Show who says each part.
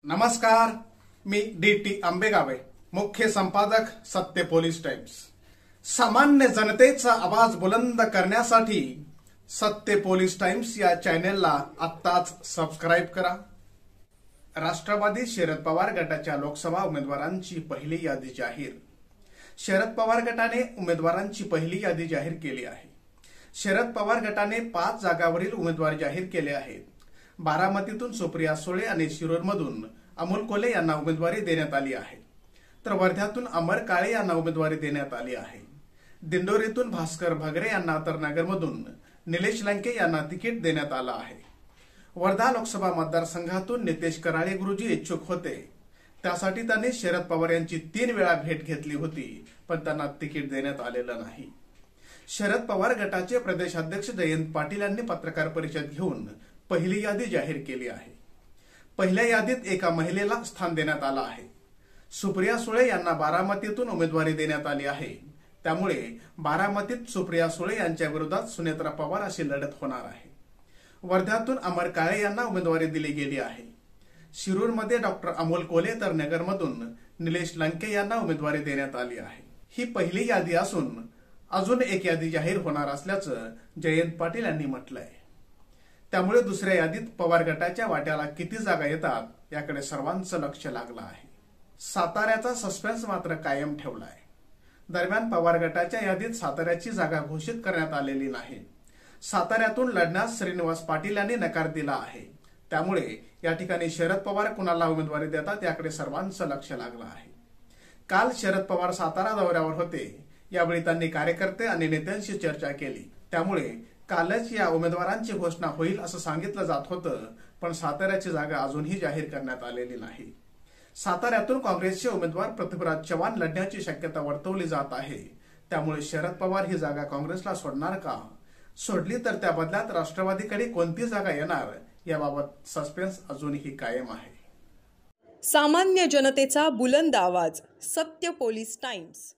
Speaker 1: नमस्कार, मी डी.टी. आंबेगावे, मुख्य संपादक सत्य पोलीस टाइम्स। सामान्य जनतेचा आवाज बुलंद करण्यासाठी सत्य पोलीस टाइम्स या चॅनेलला आत्ताच सबस्क्राइब करा। राष्ट्रवादी शरद पवार गटाच्या लोकसभा उमेदवारांची पहिली यादी जाहीर। शरद पवार गटाने उमेदवारांची पहिली यादी जाहीर केली आहे। शरद पवार गटाने 5 जागांवरील उमेदवार जाहीर केले आहेत। बारामतीतून सुप्रिया सुळे आणि शिरूरमधून अमोल कोल्हे यांना उमेदवारी देण्यात आली आहे, तर वर्ध्यातून अमर काळे यांना उमेदवारी देण्यात आली आहे। दिंडोरीतून भास्कर भगरे यांना तर नगरमधून निलेश लंके यांना तिकीट देण्यात आलं आहे। वर्धा लोकसभा मतदारसंघातून नितेश कराळे गुरुजी इच्छुक होते, त्यासाठी त्यांनी शरद पवार यांची 3 वेळा भेट घेतली होती, पण त्यांना तिकीट देण्यात आलेलं नाही। शरद पवार गटाचे प्रदेशाध्यक्ष जयंत पाटील यांनी पत्रकार परिषद घेऊन पहिली यादी जाहीर केली आहे। पहिल्या यादीत एका महिलेला स्थान देण्यात आलं आहे। सुप्रिया सुळे यांना बारामतीतून उमेदवारी देण्यात आली आहे, त्यामुळे बारामतीत सुप्रिया सुळे यांच्या विरोधात सुनेत्रा पवार अशी लढत होणार आहे। वर्ध्यातून अमर काळे यांना उमेदवारी दिली गेली आहे। शिरूरमध्ये डॉक्टर अमोल कोल्हे तर नगरमधून निलेश लंके यांना उमेदवारी देण्यात आली आहे। ही पहिली यादी असून अजून एक यादी जाहीर होणार असल्याचं जयंत पाटील यांनी म्हटलंय। त्यामुळे दुसऱ्या यादीत पवार गटाच्या वाट्याला किती जागा येतात याकडे सर्वांचं लक्ष लागलं आहे। साताऱ्याचा सस्पेन्स मात्र कायम ठेवलाय। दरम्यान पवार गटाच्या यादीत साताऱ्याची जागा घोषित करण्यात आलेली नाही। साताऱ्यातून लढण्यास श्रीनिवास पाटील यांनी नकार दिला आहे, त्यामुळे या ठिकाणी शरद पवार कुणाला उमेदवारी देतात याकडे सर्वांचं लक्ष लागलं आहे। काल शरद पवार सातारा दौऱ्यावर होते, यावेळी त्यांनी कार्यकर्ते आणि नेत्यांशी चर्चा केली, त्यामुळे कालच या उमेदवारांची घोषणा होईल असं सांगितलं जात होतं, पण साताऱ्याची जागा अजूनही जाहीर करण्यात आलेली नाही। साताऱ्यातून काँग्रेसचे उमेदवार पृथ्वीराज चव्हाण लढण्याची शक्यता वर्तवली जात आहे, त्यामुळे शरद पवार ही जागा काँग्रेसला सोडणार का? सोडली तर त्या बदल्यात राष्ट्रवादीकडे कोणती जागा येणार याबाबत सस्पेन्स अजूनही कायम आहे।
Speaker 2: सामान्य जनतेचा बुलंद आवाज, सत्य पोलीस टाइम्स।